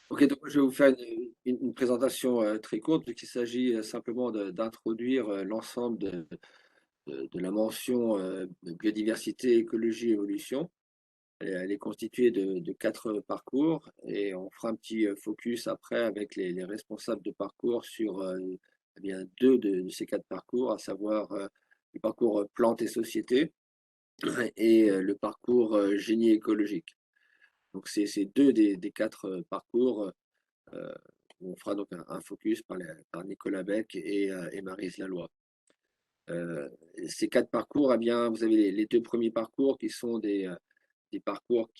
Ok, donc je vais vous faire une présentation très courte, puisqu'il s'agit simplement d'introduire l'ensemble de la mention biodiversité, écologie, évolution. Elle est constituée de 4 parcours et on fera un petit focus après avec les responsables de parcours sur eh bien, deux de ces 4 parcours, à savoir le parcours plantes et société et le parcours génie écologique. Donc c'est deux des 4 parcours. Euh, on fera donc un focus par Nicolas Beck et Maryse Laloy. Euh, Ces 4 parcours, eh bien, vous avez les 2 premiers parcours qui sont des parcours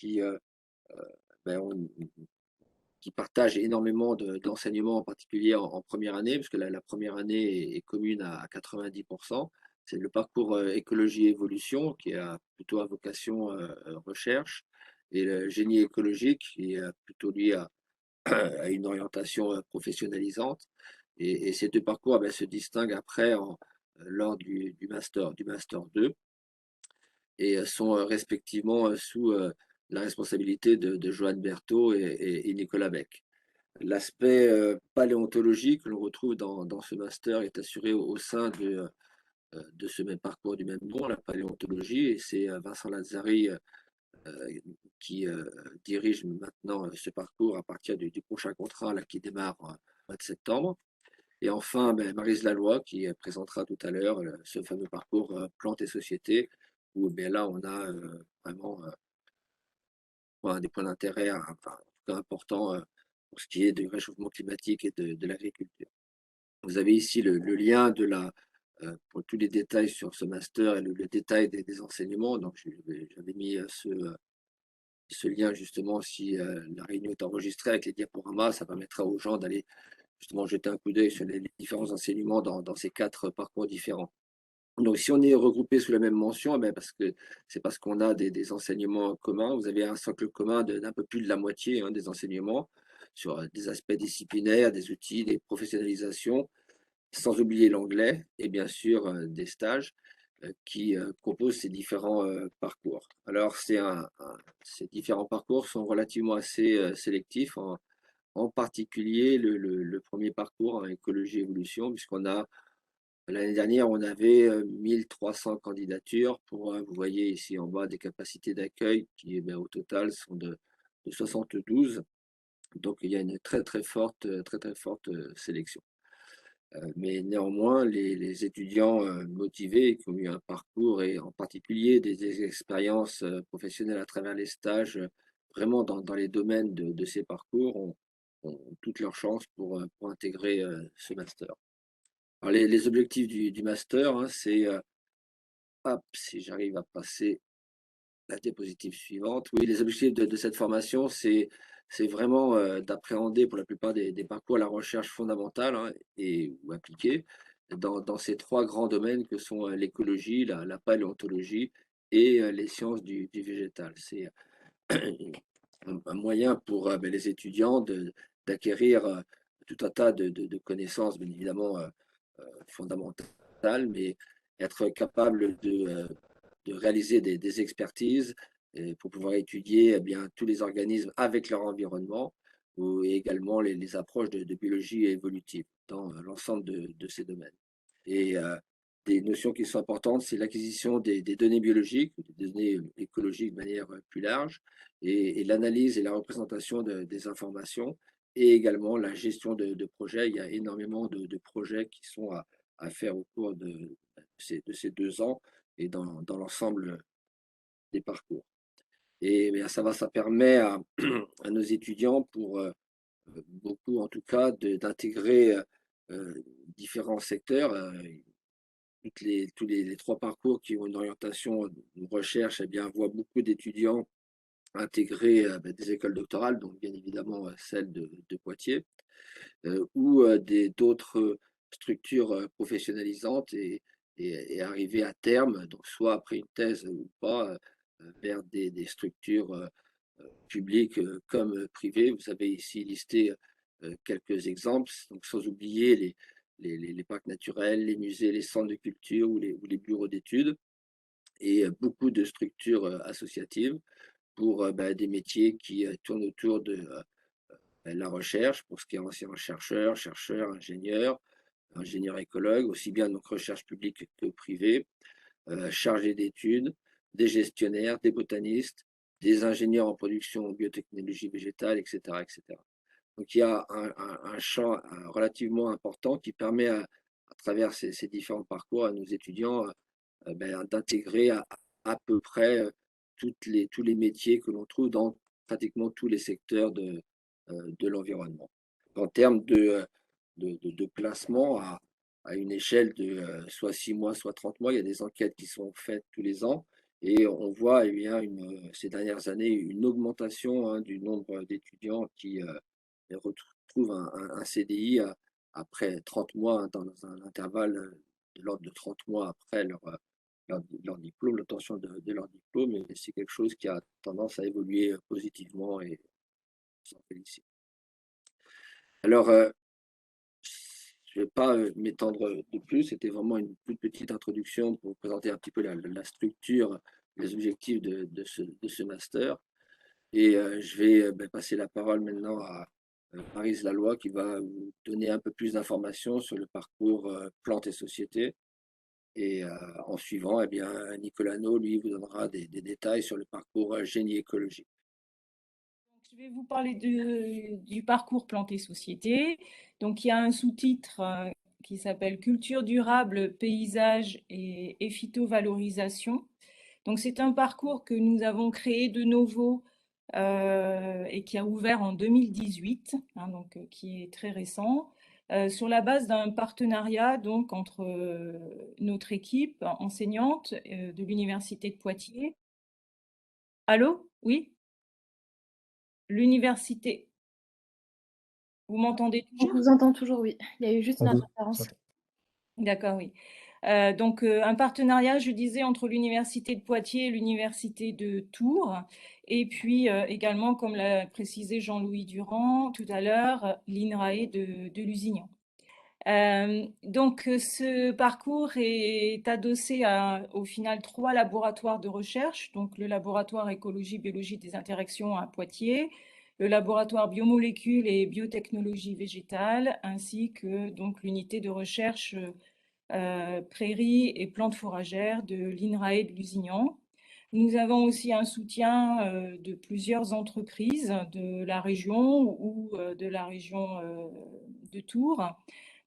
ben, qui partagent énormément d'enseignements, en particulier en première année, puisque la première année est commune à 90%. C'est le parcours écologie-évolution qui a plutôt à vocation recherche, et le génie écologique qui est plutôt lié à une orientation professionnalisante. Et ces 2 parcours ben, se distinguent après lors du master 2 et sont respectivement sous la responsabilité de Joanne Berthaud et Nicolas Beck. L'aspect paléontologique que l'on retrouve dans ce master est assuré au sein de ce même parcours du même nom, la paléontologie, et c'est Vincent Lazzari qui dirige maintenant ce parcours à partir du prochain contrat là, qui démarre au mois de septembre. Et enfin, ben, Maryse Laloy qui présentera tout à l'heure ce fameux parcours plantes et société, où ben, là on a vraiment des points d'intérêt enfin, importants pour ce qui est du réchauffement climatique et de l'agriculture. Vous avez ici le lien pour tous les détails sur ce master et le détail des enseignements. Donc j'avais mis ce lien justement si la réunion est enregistrée avec les diaporamas, ça permettra aux gens d'aller justement jeter un coup d'œil sur les différents enseignements dans ces 4 parcours différents. Donc, si on est regroupé sous la même mention, eh ben, c'est parce qu'on a des enseignements communs. Vous avez un socle commun d'un peu plus de la moitié des enseignements sur des aspects disciplinaires, des outils, des professionnalisations, sans oublier l'anglais et bien sûr des stages qui composent ces différents parcours. Alors, ces différents parcours sont relativement assez sélectifs, en particulier le premier parcours en écologie-évolution, puisqu'on a l'année dernière, on avait 1300 candidatures pour, vous voyez ici en bas, des capacités d'accueil qui, ben, au total, sont de 72. Donc, il y a une très, très forte sélection. Mais néanmoins, les étudiants motivés qui ont eu un parcours et en particulier des expériences professionnelles à travers les stages, vraiment dans les domaines de ces parcours, ont toutes leurs chances pour intégrer ce master. Alors, les objectifs du master, c'est, hop, si j'arrive à passer la diapositive suivante. Oui, les objectifs de cette formation, c'est vraiment d'appréhender pour la plupart des parcours la recherche fondamentale ou appliquée dans ces 3 grands domaines que sont l'écologie, la paléontologie et les sciences du végétal. C'est un moyen pour ben, les étudiants d'acquérir tout un tas de connaissances, bien évidemment fondamentales, mais être capable de réaliser des expertises pour pouvoir étudier eh bien, tous les organismes avec leur environnement et également les approches de biologie évolutive dans l'ensemble de ces domaines. Et des notions qui sont importantes, c'est l'acquisition des données biologiques, des données écologiques de manière plus large, et l'analyse et la représentation des informations, et également la gestion de projets. Il y a énormément de projets qui sont à faire au cours de ces 2 ans et dans l'ensemble des parcours. Et bien, ça permet à nos étudiants, pour beaucoup en tout cas, d'intégrer différents secteurs. Les 3 parcours qui ont une orientation de recherche, eh bien, voient beaucoup d'étudiants intégrer des écoles doctorales, donc bien évidemment celle de Poitiers, ou d'autres structures professionnalisantes et arriver à terme, donc soit après une thèse ou pas, vers des structures publiques comme privées. Vous avez ici listé quelques exemples, donc sans oublier les parcs naturels, les musées, les centres de culture ou les bureaux d'études, et beaucoup de structures associatives pour des métiers qui tournent autour la recherche, pour ce qui est anciens chercheurs, ingénieurs écologues, aussi bien donc recherche publique que privée, chargés d'études, des gestionnaires, des botanistes, des ingénieurs en production en biotechnologie végétale, etc., etc. Donc il y a un champ relativement important qui permet à travers ces différents parcours à nos étudiants d'intégrer à peu près tous les métiers que l'on trouve dans pratiquement tous les secteurs de l'environnement. En termes de placement à une échelle de soit 6 mois, soit 30 mois, il y a des enquêtes qui sont faites tous les ans et on voit eh bien, ces dernières années une augmentation du nombre d'étudiants qui retrouvent un CDI après 30 mois, dans un intervalle de l'ordre de 30 mois après leur diplôme, l'obtention de leur diplôme, et c'est quelque chose qui a tendance à évoluer positivement et on s'en félicite. Alors, je ne vais pas m'étendre de plus, c'était vraiment une toute petite introduction pour présenter un petit peu la structure, les objectifs de ce master. Et je vais passer la parole maintenant à Maryse Laloy qui va vous donner un peu plus d'informations sur le parcours plantes et sociétés. Et en suivant, eh bien, Nicolas No, lui, vous donnera des détails sur le parcours génie écologique. Je vais vous parler du parcours Plantes et Société. Donc, il y a un sous-titre qui s'appelle Culture durable, paysage et phytovalorisation. Donc, c'est un parcours que nous avons créé de nouveau et qui a ouvert en 2018, hein, donc, qui est très récent, sur la base d'un partenariat donc, entre notre équipe enseignante de l'Université de Poitiers. Allô? Oui? L'université. Vous m'entendez On toujours? vous entend toujours, oui. Il y a eu juste une On vous interférence. entend. D'accord, oui. Donc, un partenariat, je disais, entre l'Université de Poitiers et l'Université de Tours. Et puis également, comme l'a précisé Jean-Louis Durand tout à l'heure, l'INRAE de Lusignan. Donc, ce parcours est adossé à, au final, 3 laboratoires de recherche. Donc, le laboratoire écologie-biologie des interactions à Poitiers, le laboratoire biomolécules et biotechnologie végétale, ainsi que donc l'unité de recherche prairies et plantes fourragères de l'INRAE de Lusignan. Nous avons aussi un soutien de plusieurs entreprises de la région ou de la région de Tours.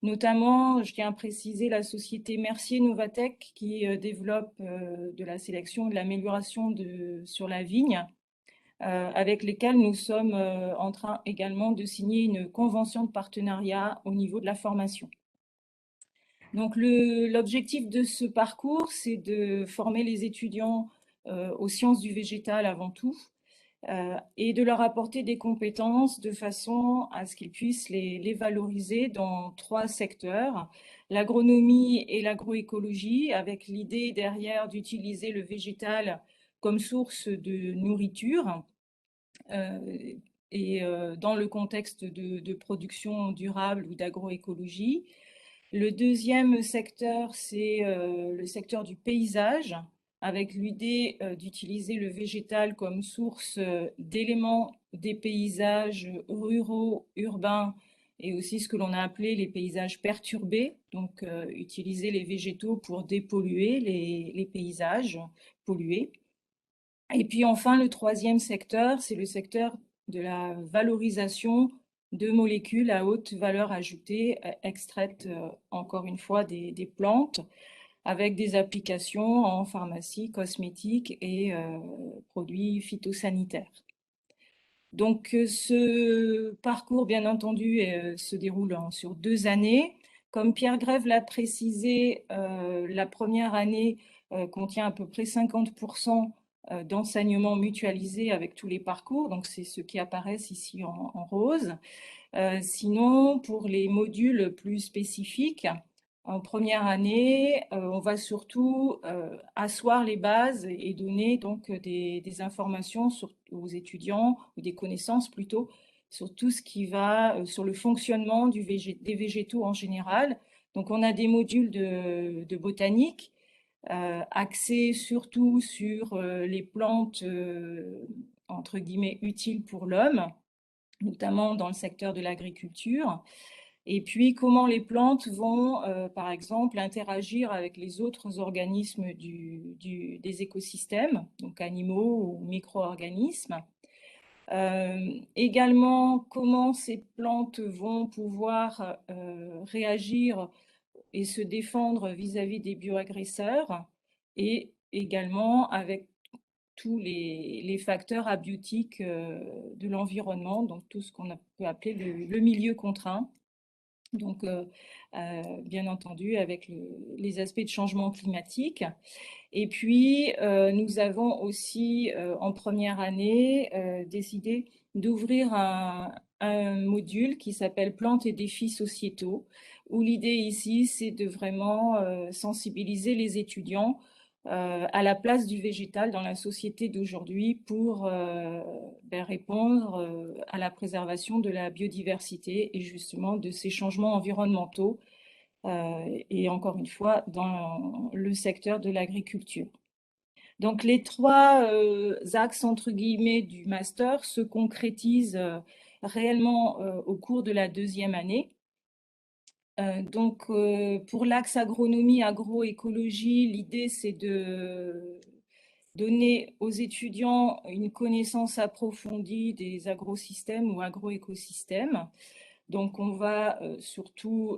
Notamment, je tiens à préciser la société Mercier Novatech qui développe de la sélection et de l'amélioration sur la vigne, avec lesquels nous sommes en train également de signer une convention de partenariat au niveau de la formation. Donc l'objectif de ce parcours, c'est de former les étudiants aux sciences du végétal avant tout, et de leur apporter des compétences de façon à ce qu'ils puissent les valoriser dans 3 secteurs, l'agronomie et l'agroécologie, avec l'idée derrière d'utiliser le végétal comme source de nourriture, et dans le contexte de production durable ou d'agroécologie. Le deuxième secteur, c'est le secteur du paysage, avec l'idée d'utiliser le végétal comme source d'éléments des paysages ruraux, urbains, et aussi ce que l'on a appelé les paysages perturbés, donc utiliser les végétaux pour dépolluer les paysages pollués. Et puis enfin, le troisième secteur, c'est le secteur de la valorisation de molécules à haute valeur ajoutée extraites encore une fois des plantes avec des applications en pharmacie, cosmétique et produits phytosanitaires. Donc ce parcours, bien entendu, se déroule sur 2 années. Comme Pierre Grève l'a précisé, la première année contient à peu près 50% d'enseignement mutualisé avec tous les parcours, donc c'est ce qui apparaissent ici en rose. Sinon, pour les modules plus spécifiques, en première année, on va surtout asseoir les bases et donner donc des informations aux étudiants, ou des connaissances plutôt, sur tout ce qui va sur le fonctionnement des végétaux en général. Donc on a des modules de botanique axés surtout sur les plantes entre guillemets utiles pour l'homme. notamment dans le secteur de l'agriculture. Et puis, comment les plantes vont, par exemple, interagir avec les autres organismes des écosystèmes, donc animaux ou micro-organismes. Également, comment ces plantes vont pouvoir réagir et se défendre vis-à-vis des bioagresseurs, et également avec tous les facteurs abiotiques de l'environnement, donc tout ce qu'on peut appeler le milieu contraint. Donc, bien entendu, avec les aspects de changement climatique. Et puis, nous avons aussi, en première année, décidé d'ouvrir un module qui s'appelle Plantes et défis sociétaux, où l'idée ici, c'est de vraiment sensibiliser les étudiants à la place du végétal dans la société d'aujourd'hui pour répondre à la préservation de la biodiversité et justement de ces changements environnementaux et encore une fois dans le secteur de l'agriculture. Donc les trois axes entre guillemets du master se concrétisent réellement au cours de la deuxième année. Donc pour l'axe agronomie, agroécologie, l'idée c'est de donner aux étudiants une connaissance approfondie des agrosystèmes ou agroécosystèmes. Donc, on va surtout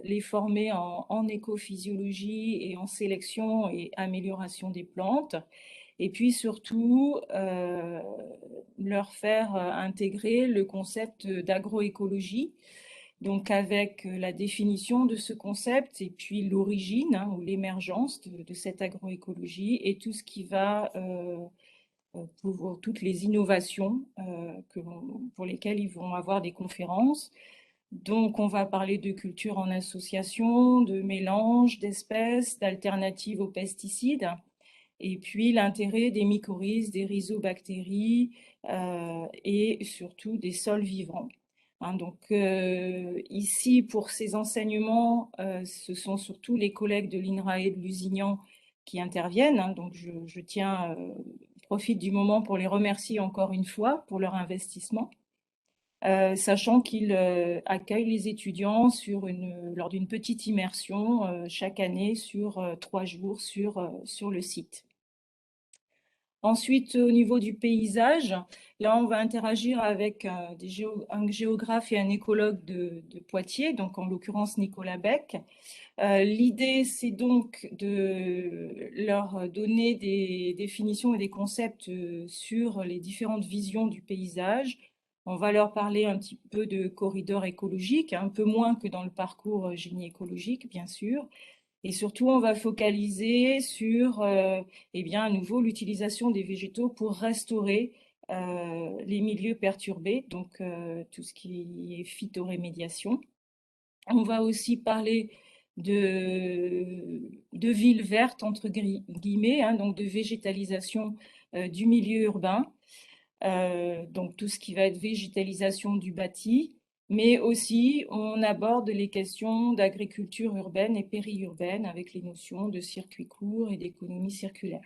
les former en écophysiologie et en sélection et amélioration des plantes. Et puis surtout, leur faire intégrer le concept d'agroécologie, donc avec la définition de ce concept et puis l'origine ou l'émergence de cette agroécologie et tout ce qui va pour toutes les innovations pour lesquelles ils vont avoir des conférences. Donc, on va parler de culture en association, de mélange d'espèces, d'alternatives aux pesticides, et puis l'intérêt des mycorhizes, des rhizobactéries et surtout des sols vivants. Hein, donc ici, pour ces enseignements, ce sont surtout les collègues de l'INRAE de Lusignan qui interviennent. Hein, donc je tiens, profite du moment pour les remercier encore une fois pour leur investissement. Sachant qu'ils accueillent les étudiants lors d'une petite immersion chaque année sur 3 jours sur le site. Ensuite, au niveau du paysage, là, on va interagir avec un géographe et un écologue de Poitiers, donc en l'occurrence Nicolas Beck. L'idée, c'est donc de leur donner des définitions et des concepts sur les différentes visions du paysage. On va leur parler un petit peu de corridor écologique, un peu moins que dans le parcours génie écologique, bien sûr. Et surtout, on va focaliser sur, eh bien, à nouveau, l'utilisation des végétaux pour restaurer les milieux perturbés, donc tout ce qui est phytorémédiation. On va aussi parler de villes vertes, entre guillemets, hein, donc de végétalisation du milieu urbain, donc tout ce qui va être végétalisation du bâti, mais aussi on aborde les questions d'agriculture urbaine et périurbaine avec les notions de circuits courts et d'économie circulaire.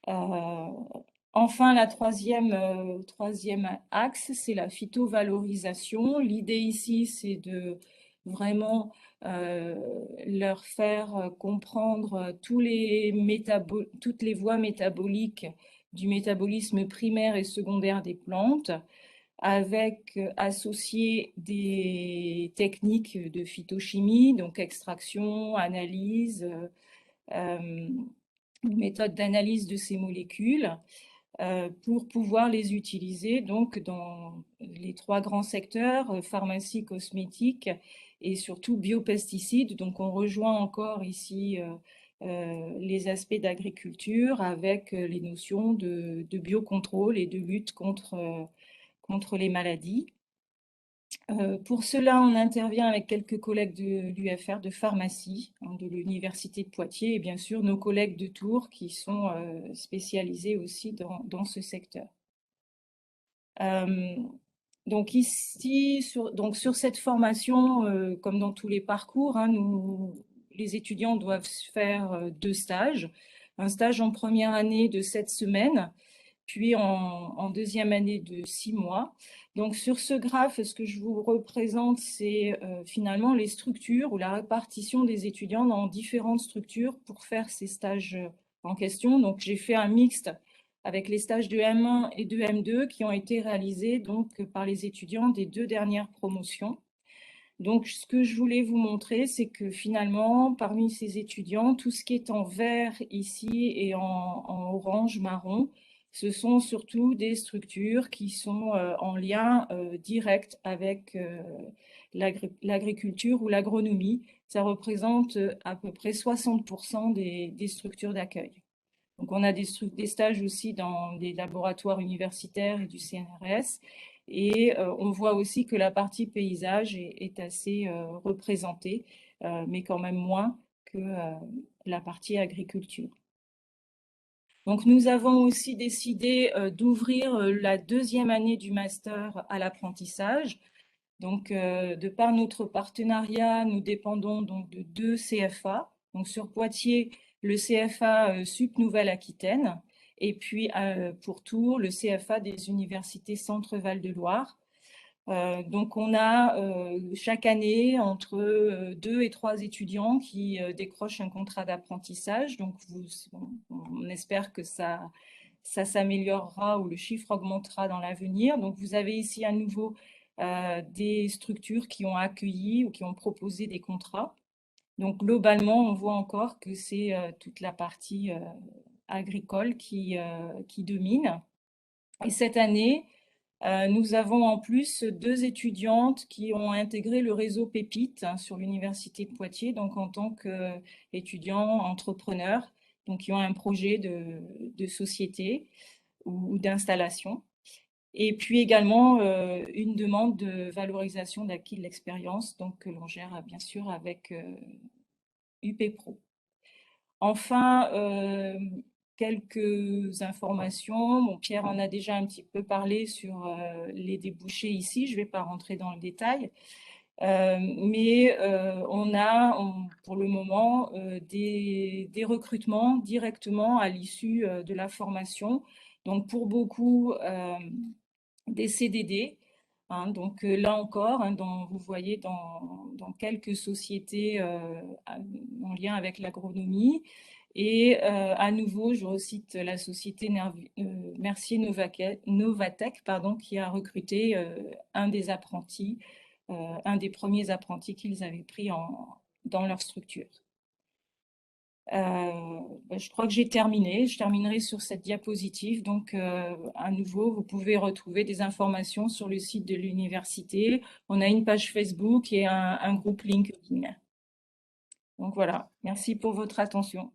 Enfin, la troisième axe, c'est la phytovalorisation. L'idée ici, c'est de vraiment leur faire comprendre toutes les voies métaboliques du métabolisme primaire et secondaire des plantes, avec associé des techniques de phytochimie, donc extraction, analyse, méthode d'analyse de ces molécules pour pouvoir les utiliser donc dans les 3 grands secteurs, pharmacie, cosmétique et surtout biopesticides. Donc on rejoint encore ici les aspects d'agriculture avec les notions de biocontrôle et de lutte contre les maladies. Pour cela, on intervient avec quelques collègues de l'UFR de pharmacie, hein, de l'Université de Poitiers, et bien sûr nos collègues de Tours qui sont spécialisés aussi dans ce secteur. Donc ici, sur cette formation, comme dans tous les parcours, hein, les étudiants doivent faire 2 stages. Un stage en première année de 7 semaines puis en deuxième année de 6 mois. Donc sur ce graphe, ce que je vous représente, c'est finalement les structures ou la répartition des étudiants dans différentes structures pour faire ces stages en question. Donc j'ai fait un mixte avec les stages de M1 et de M2 qui ont été réalisés donc par les étudiants des 2 dernières promotions. Donc, ce que je voulais vous montrer, c'est que finalement, parmi ces étudiants, tout ce qui est en vert ici et en orange, marron, ce sont surtout des structures qui sont en lien direct avec l'agriculture ou l'agronomie. Ça représente à peu près 60% des structures d'accueil. Donc, on a des stages aussi dans des laboratoires universitaires et du CNRS. Et on voit aussi que la partie paysage est assez représentée, mais quand même moins que la partie agriculture. Donc, nous avons aussi décidé d'ouvrir la deuxième année du master à l'apprentissage. Donc, de par notre partenariat, nous dépendons donc de 2 CFA. Donc, sur Poitiers, le CFA Sup Nouvelle-Aquitaine et puis pour Tours, le CFA des universités Centre-Val de Loire. Donc, on a chaque année entre 2 et 3 étudiants qui décrochent un contrat d'apprentissage. Donc, on espère que ça s'améliorera ou le chiffre augmentera dans l'avenir. Donc, vous avez ici à nouveau des structures qui ont accueilli ou qui ont proposé des contrats. Donc, globalement, on voit encore que c'est toute la partie agricole qui domine. Et cette année, nous avons en plus 2 étudiantes qui ont intégré le réseau Pépite sur l'Université de Poitiers, donc en tant qu'étudiants entrepreneurs, donc qui ont un projet de société ou d'installation. Et puis également une demande de valorisation d'acquis de l'expérience, donc que l'on gère bien sûr avec UP Pro. Enfin, quelques informations. Bon, Pierre en a déjà un petit peu parlé sur les débouchés ici. Je ne vais pas rentrer dans le détail. Mais on a pour le moment des recrutements directement à l'issue de la formation. Donc pour beaucoup, des CDD. Hein, donc là encore, hein, vous voyez dans quelques sociétés en lien avec l'agronomie. Et à nouveau, je recite la société Mercier Novatech, pardon, qui a recruté un des apprentis, un des premiers apprentis qu'ils avaient pris dans leur structure. Je crois que j'ai terminé. Je terminerai sur cette diapositive. Donc, à nouveau, vous pouvez retrouver des informations sur le site de l'université. On a une page Facebook et un groupe LinkedIn. Donc voilà, merci pour votre attention.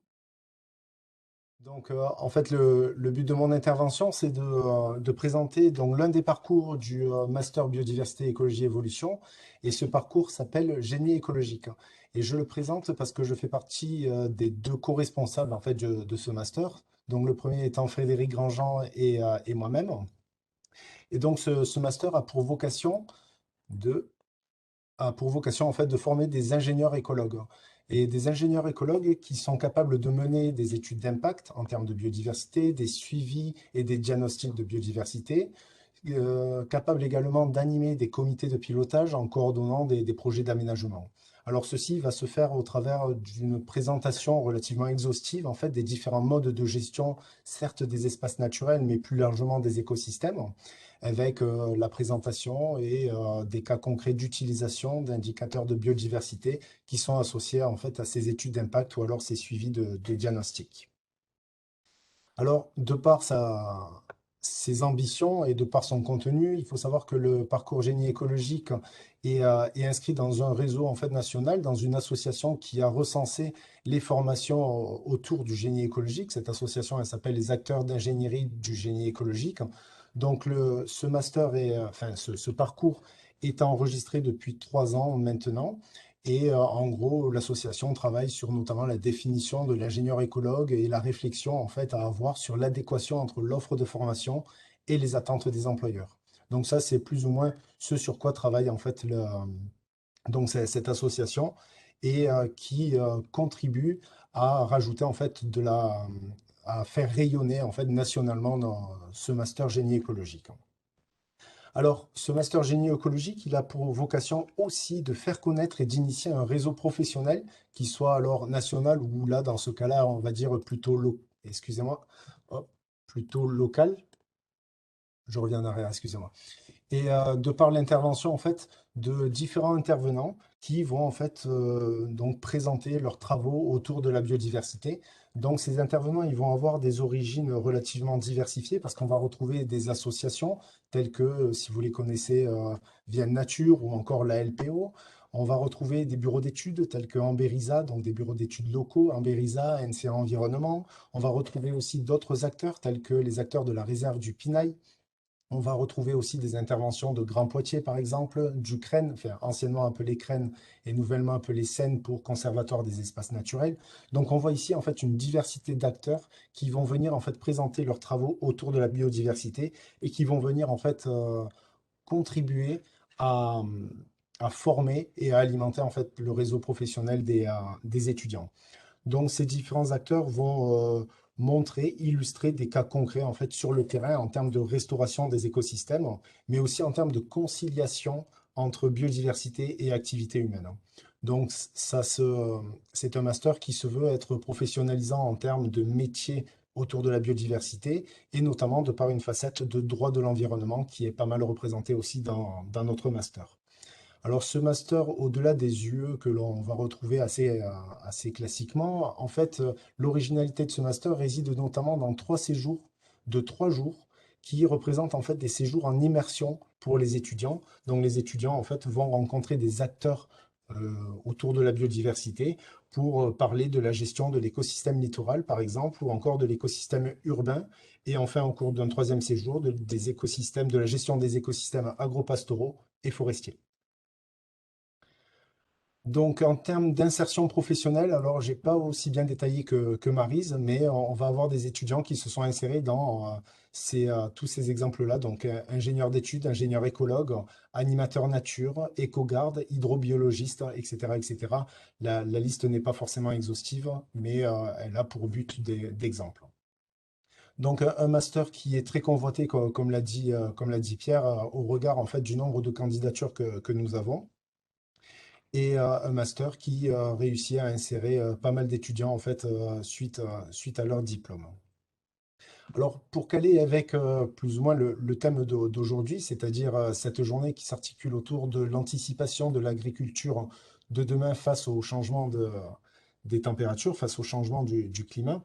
Donc, en fait, le but de mon intervention, c'est de présenter donc l'un des parcours du Master Biodiversité, Écologie, Évolution. Et ce parcours s'appelle Génie écologique. Et je le présente parce que je fais partie des 2 co-responsables en fait, de ce master. Donc, le premier étant Frédéric Grandjean et moi-même. Et donc, ce master a pour vocation en fait de former des ingénieurs écologues et des ingénieurs écologues qui sont capables de mener des études d'impact en termes de biodiversité, des suivis et des diagnostics de biodiversité, capables également d'animer des comités de pilotage en coordonnant des projets d'aménagement. Alors ceci va se faire au travers d'une présentation relativement exhaustive en fait des différents modes de gestion, certes des espaces naturels, mais plus largement des écosystèmes, avec la présentation et des cas concrets d'utilisation d'indicateurs de biodiversité qui sont associés en fait à ces études d'impact ou alors ces suivis de diagnostic. Alors, de par ses ambitions et de par son contenu, il faut savoir que le parcours génie écologique est inscrit dans un réseau en fait national, dans une association qui a recensé les formations autour du génie écologique. Cette association, elle s'appelle les acteurs d'ingénierie du génie écologique. Donc, ce parcours est enregistré depuis 3 ans maintenant. Et en gros, l'association travaille sur notamment la définition de l'ingénieur écologue et la réflexion en fait à avoir sur l'adéquation entre l'offre de formation et les attentes des employeurs. Donc ça, c'est plus ou moins ce sur quoi travaille en fait donc cette association et qui contribue à rajouter en fait à faire rayonner en fait nationalement dans ce master génie écologique. Alors, ce master génie écologique, il a pour vocation aussi de faire connaître et d'initier un réseau professionnel qui soit alors national ou là, dans ce cas-là, on va dire excusez-moi, hop, plutôt local. Je reviens en arrière, excusez-moi. Et de par l'intervention en fait de différents intervenants qui vont en fait donc présenter leurs travaux autour de la biodiversité. Donc ces intervenants, ils vont avoir des origines relativement diversifiées parce qu'on va retrouver des associations telles que, si vous les connaissez, Vienne Nature ou encore la LPO. On va retrouver des bureaux d'études tels que Amberiza, donc des bureaux d'études locaux, Amberiza, NCA Environnement. On va retrouver aussi d'autres acteurs tels que les acteurs de la réserve du Pinail. On va retrouver aussi des interventions de Grand Poitiers, par exemple, du CREN, enfin, anciennement appelé CREN et nouvellement appelé SEN pour Conservatoire des espaces naturels. Donc on voit ici en fait une diversité d'acteurs qui vont venir en fait présenter leurs travaux autour de la biodiversité et qui vont venir en fait contribuer à, à former et à alimenter en fait le réseau professionnel des étudiants. Donc, ces différents acteurs vont montrer, illustrer des cas concrets en fait sur le terrain en termes de restauration des écosystèmes, mais aussi en termes de conciliation entre biodiversité et activité humaine. Donc, c'est un master qui se veut être professionnalisant en termes de métiers autour de la biodiversité et notamment de par une facette de droit de l'environnement qui est pas mal représentée aussi dans notre master. Alors ce master, au-delà des UE que l'on va retrouver assez classiquement, en fait, l'originalité de ce master réside notamment dans 3 séjours de 3 jours qui représentent en fait des séjours en immersion pour les étudiants. Donc les étudiants en fait vont rencontrer des acteurs autour de la biodiversité pour parler de la gestion de l'écosystème littoral par exemple ou encore de l'écosystème urbain et enfin au cours d'un 3e séjour des écosystèmes, de la gestion des écosystèmes agropastoraux et forestiers. Donc, en termes d'insertion professionnelle, alors j'ai pas aussi bien détaillé que Maryse, mais on va avoir des étudiants qui se sont insérés dans tous ces exemples-là. Donc, ingénieur d'études, ingénieur écologue, animateur nature, écogarde, hydrobiologiste, etc., etc. La liste n'est pas forcément exhaustive, mais elle a pour but d'exemple. Donc, un master qui est très convoité, comme l'a dit Pierre, au regard en fait du nombre de candidatures que nous avons et un master qui réussit à insérer pas mal d'étudiants en fait suite à leur diplôme. Alors pour caler avec plus ou moins le thème d'aujourd'hui, c'est-à-dire cette journée qui s'articule autour de l'anticipation de l'agriculture de demain face au changement des températures, face au changement du climat,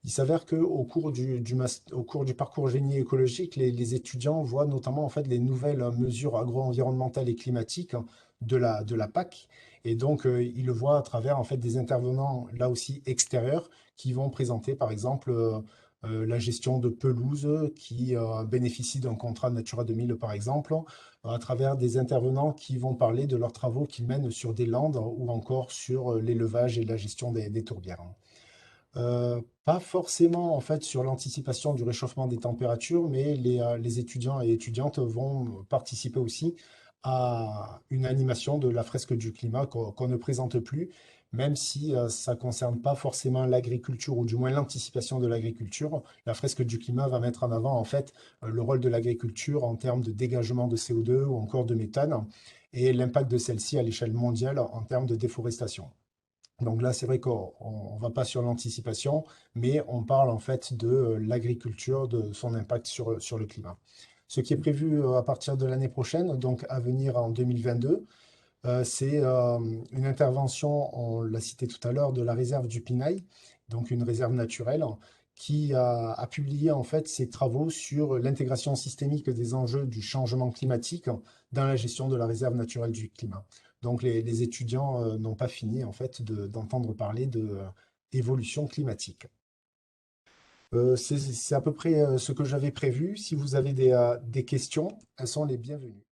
il s'avère qu'au cours au cours du parcours génie écologique, les étudiants voient notamment en fait les nouvelles mesures agro-environnementales et climatiques de la PAC. Et donc, ils le voient à travers en fait des intervenants là aussi extérieurs qui vont présenter par exemple la gestion de pelouses qui bénéficient d'un contrat Natura 2000 par exemple, à travers des intervenants qui vont parler de leurs travaux qu'ils mènent sur des landes ou encore sur l'élevage et la gestion des tourbières. Pas forcément en fait sur l'anticipation du réchauffement des températures, mais les étudiants et étudiantes vont participer aussi à une animation de la fresque du climat qu'on ne présente plus, même si ça ne concerne pas forcément l'agriculture ou du moins l'anticipation de l'agriculture. La fresque du climat va mettre en avant en fait le rôle de l'agriculture en termes de dégagement de CO2 ou encore de méthane et l'impact de celle-ci à l'échelle mondiale en termes de déforestation. Donc là, c'est vrai qu'on ne va pas sur l'anticipation, mais on parle en fait de l'agriculture, de son impact sur le climat. Ce qui est prévu à partir de l'année prochaine, donc à venir en 2022, c'est une intervention, on l'a cité tout à l'heure, de la réserve du Pinail, donc une réserve naturelle, qui a publié en fait ses travaux sur l'intégration systémique des enjeux du changement climatique dans la gestion de la réserve naturelle du climat. Donc les étudiants n'ont pas fini en fait d'entendre parler de évolution climatique. C'est à peu près ce que j'avais prévu. Si vous avez des questions, elles sont les bienvenues.